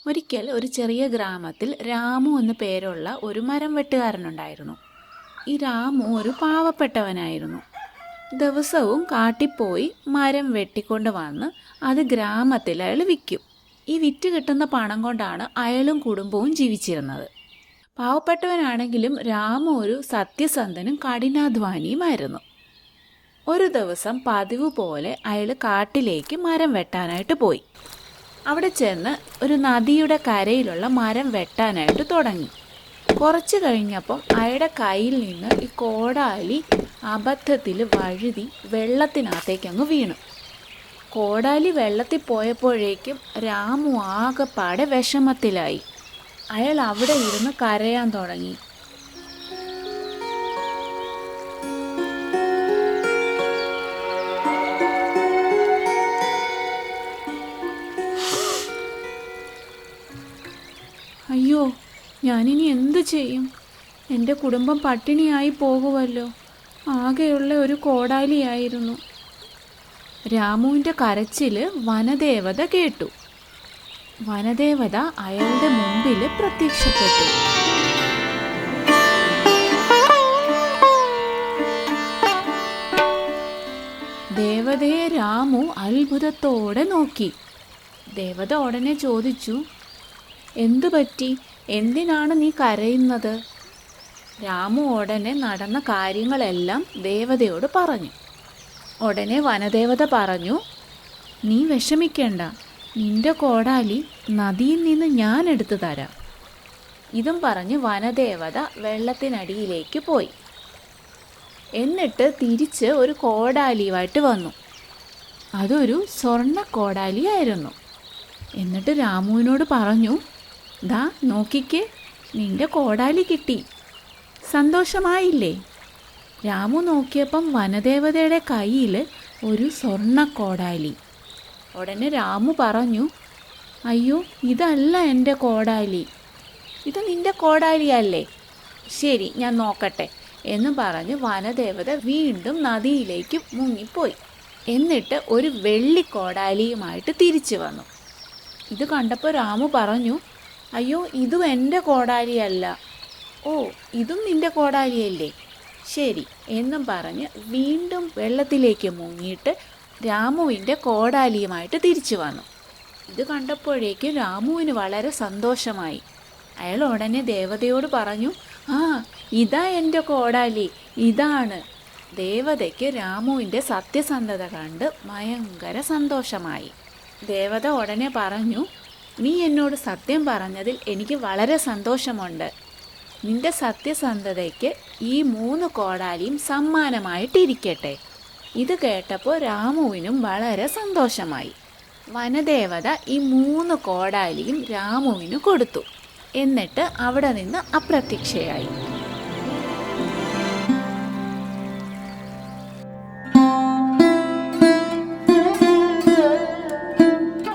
ഒരിക്കൽ ഒരു ചെറിയ ഗ്രാമത്തിൽ രാമു എന്നു പേരുള്ള ഒരു മരം വെട്ടുകാരനുണ്ടായിരുന്നു. ഈ രാമു ഒരു പാവപ്പെട്ടവനായിരുന്നു. ദിവസവും കാട്ടിപ്പോയി മരം വെട്ടിക്കൊണ്ട് വന്ന് അത് ഗ്രാമത്തിൽ അയാൾ വിൽക്കും. ഈ വിറ്റ് കിട്ടുന്ന പണം കൊണ്ടാണ് അയാളും കുടുംബവും ജീവിച്ചിരുന്നത്. പാവപ്പെട്ടവനാണെങ്കിലും രാമു ഒരു സത്യസന്ധനും കഠിനാധ്വാനിയുമായിരുന്നു. ഒരു ദിവസം പതിവ് പോലെ അയാൾ കാട്ടിലേക്ക് മരം വെട്ടാനായിട്ട് പോയി. അവിടെ ചെന്ന് ഒരു നദിയുടെ കരയിലുള്ള മരം വെട്ടാനായിട്ട് തുടങ്ങി. കുറച്ച് കഴിഞ്ഞപ്പം അയാളുടെ കയ്യിൽ നിന്ന് ഈ കോടാലി അബദ്ധത്തിൽ വഴുതി വെള്ളത്തിനകത്തേക്കങ്ങ് വീണു. കോടാലി വെള്ളത്തിൽ പോയപ്പോഴേക്കും രാമു ആകെപ്പാടെ വിഷമത്തിലായി. അയാൾ അവിടെ ഇരുന്ന് കരയാൻ തുടങ്ങി. അയ്യോ, ഞാനിനി എന്തു ചെയ്യും? എൻ്റെ കുടുംബം പട്ടിണിയായി പോകുമല്ലോ. ആകെയുള്ള ഒരു കോടാലിയായിരുന്നു. രാമുവിൻ്റെ കരച്ചിൽ വനദേവത കേട്ടു. വനദേവത അയാളുടെ മുമ്പിൽ പ്രത്യക്ഷപ്പെട്ടു. ദേവതയെ രാമു അത്ഭുതത്തോടെ നോക്കി. ദേവത ഉടനെ ചോദിച്ചു, എന്തു പറ്റി? എന്തിനാണ് നീ കരയുന്നത്? രാമു ഉടനെ നടന്ന കാര്യങ്ങളെല്ലാം ദേവതയോട് പറഞ്ഞു. ഉടനെ വനദേവത പറഞ്ഞു, നീ വിഷമിക്കേണ്ട, നിന്റെ കോടാലി നദിയിൽ നിന്ന് ഞാൻ എടുത്തു തരാം. ഇതും പറഞ്ഞ് വനദേവത വെള്ളത്തിനടിയിലേക്ക് പോയി. എന്നിട്ട് തിരിച്ച് ഒരു കോടാലിയുമായിട്ട് വന്നു. അതൊരു സ്വർണ്ണ കോടാലിയായിരുന്നു. എന്നിട്ട് രാമുവിനോട് പറഞ്ഞു, ദാ നോക്കിക്കേ, നിന്റെ കോടാലി കിട്ടി. സന്തോഷമായില്ലേ? രാമു നോക്കിയപ്പം വനദേവതയുടെ കയ്യിൽ ഒരു സ്വർണ്ണ കോടാലി. ഉടനെ രാമു പറഞ്ഞു, അയ്യോ, ഇതല്ല എൻ്റെ കോടാലി. ഇത് നിന്റെ കോടാലിയല്ലേ? ശരി, ഞാൻ നോക്കട്ടെ എന്ന് പറഞ്ഞ് വനദേവത വീണ്ടും നദിയിലേക്ക് മുങ്ങിപ്പോയി. എന്നിട്ട് ഒരു വെള്ളി കോടാലിയുമായിട്ട് തിരിച്ചു വന്നു. ഇത് കണ്ടപ്പോൾ രാമു പറഞ്ഞു, അയ്യോ, ഇതും എൻ്റെ കോടാലിയല്ല. ഓ, ഇതും നിൻ്റെ കോടാലിയല്ലേ? ശരി എന്നും പറഞ്ഞ് വീണ്ടും വെള്ളത്തിലേക്ക് മുങ്ങിയിട്ട് രാമുവിൻ്റെ കോടാലിയുമായിട്ട് തിരിച്ചു വന്നു. ഇത് കണ്ടപ്പോഴേക്കും രാമുവിന് വളരെ സന്തോഷമായി. അയാൾ ഉടനെ ദേവതയോട് പറഞ്ഞു, ആ, ഇതാ എൻ്റെ കോടാലി, ഇതാണ്. ദേവതയ്ക്ക് രാമുവിൻ്റെ സത്യസന്ധത കണ്ട് ഭയങ്കര സന്തോഷമായി. ദേവത ഉടനെ പറഞ്ഞു, നീ എന്നോട് സത്യം പറഞ്ഞതിൽ എനിക്ക് വളരെ സന്തോഷമുണ്ട്. നിന്റെ സത്യസന്ധതയ്ക്ക് ഈ 3 കോടാലിയും സമ്മാനമായിട്ടിരിക്കട്ടെ. ഇത് കേട്ടപ്പോൾ രാമുവിനും വളരെ സന്തോഷമായി. വനദേവത ഈ 3 കോടാലിയും രാമുവിന് കൊടുത്തു. എന്നിട്ട് അവിടെ നിന്ന് അപ്രത്യക്ഷയായി.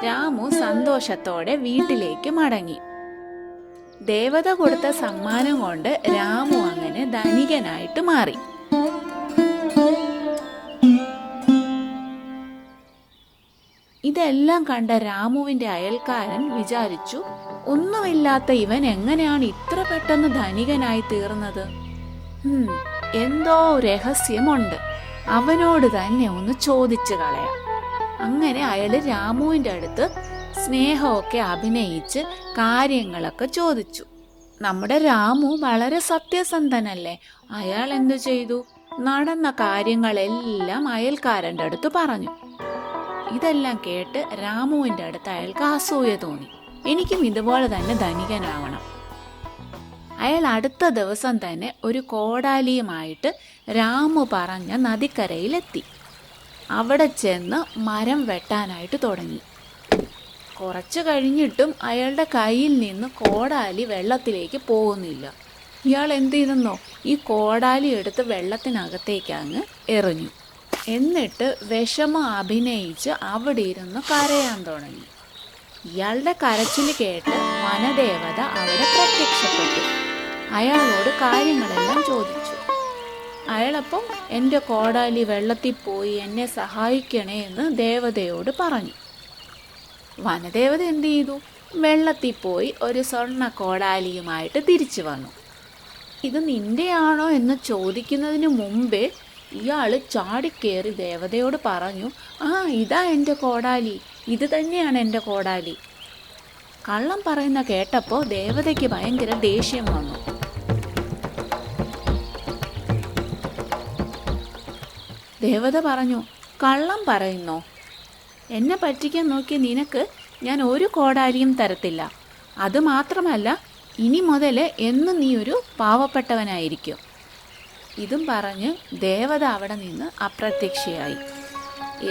രാമു സന്തോഷത്തോടെ വീട്ടിലേക്ക് മടങ്ങി. ദേവത കൊടുത്ത സമ്മാനം കൊണ്ട് രാമു അങ്ങനെ ധനികനായിട്ട് മാറി. ഇതെല്ലാം കണ്ട രാമുവിൻ്റെ അയൽക്കാരൻ വിചാരിച്ചു, ഒന്നുമില്ലാത്ത ഇവൻ എങ്ങനെയാണ് ഇത്ര പെട്ടെന്ന് ധനികനായി തീർന്നത്? എന്തോ രഹസ്യമുണ്ട്, അവനോട് തന്നെ ഒന്ന് ചോദിച്ചു കളയാം. അങ്ങനെ അയാൾ രാമുവിൻ്റെ അടുത്ത് സ്നേഹമൊക്കെ അഭിനയിച്ച് കാര്യങ്ങളൊക്കെ ചോദിച്ചു. നമ്മുടെ രാമു വളരെ സത്യസന്ധനല്ലേ? അയാൾ എന്തു ചെയ്തു? നടന്ന കാര്യങ്ങളെല്ലാം അയൽക്കാരൻ്റെ അടുത്ത് പറഞ്ഞു. ഇതെല്ലാം കേട്ട് രാമുവിൻ്റെ അടുത്ത് അയാൾക്ക് അസൂയ തോന്നി. എനിക്കും ഇതുപോലെ തന്നെ ധനികനാവണം. അയാൾ അടുത്ത ദിവസം തന്നെ ഒരു കോടാലിയുമായിട്ട് രാമു പറഞ്ഞ നദിക്കരയിലെത്തി. അവിടെ ചെന്ന് മരം വെട്ടാനായിട്ട് തുടങ്ങി. കുറച്ച് കഴിഞ്ഞിട്ടും അയാളുടെ കയ്യിൽ നിന്ന് കോടാലി വെള്ളത്തിലേക്ക് പോകുന്നില്ല. ഇയാൾ എന്ത് ചെയ്തെന്നോ, ഈ കോടാലി എടുത്ത് വെള്ളത്തിനകത്തേക്ക് അങ്ങ് എറിഞ്ഞു. എന്നിട്ട് വിഷമം അഭിനയിച്ച് അവിടെ ഇരുന്ന് കരയാൻ തുടങ്ങി. ഇയാളുടെ കരച്ചിൽ കേട്ട് വനദേവത അവിടെ പ്രത്യക്ഷപ്പെട്ടു. അയാളോട് കാര്യങ്ങളെല്ലാം ചോദിച്ചു. അയാളപ്പം എൻ്റെ കോടാലി വെള്ളത്തിൽ പോയി, എന്നെ സഹായിക്കണേ എന്ന് ദേവതയോട് പറഞ്ഞു. വനദേവത എന്ത് ചെയ്തു? വെള്ളത്തിൽ പോയി ഒരു സ്വർണ്ണ കോടാലിയുമായിട്ട് തിരിച്ചു വന്നു. ഇത് നിൻ്റെയാണോ എന്ന് ചോദിക്കുന്നതിന് മുമ്പേ ഇയാൾ ചാടിക്കേറി ദേവതയോട് പറഞ്ഞു, ആ ഇതാ എൻ്റെ കോടാലി, ഇത് തന്നെയാണ് എൻ്റെ കോടാലി. കള്ളം പറയുന്ന കേട്ടപ്പോൾ ദേവതയ്ക്ക് ഭയങ്കര ദേഷ്യം വന്നു. ദേവത പറഞ്ഞു, കള്ളം പറയുന്നോ? എന്നെ പറ്റിക്കാൻ നോക്കി നിനക്ക് ഞാൻ ഒരു കോടാലിയും തരത്തില്ല. അതുമാത്രമല്ല, ഇനി മുതൽ എന്നും നീ ഒരു പാവപ്പെട്ടവനായിരിക്കും. ഇതും പറഞ്ഞ് ദേവത അവിടെ നിന്ന് അപ്രത്യക്ഷയായി.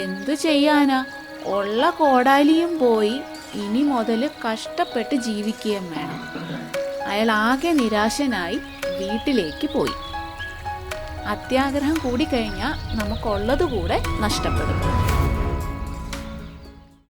എന്തു ചെയ്യാനാ, ഉള്ള കോടാലിയും പോയി. ഇനി മുതൽ കഷ്ടപ്പെട്ട് ജീവിക്കുകയും വേണം. അയാൾ ആകെ നിരാശനായി വീട്ടിലേക്ക് പോയി. അത്യാഗ്രഹം കൂടിക്കഴിഞ്ഞാൽ നമുക്കുള്ളത് കൂടെ നഷ്ടപ്പെടും.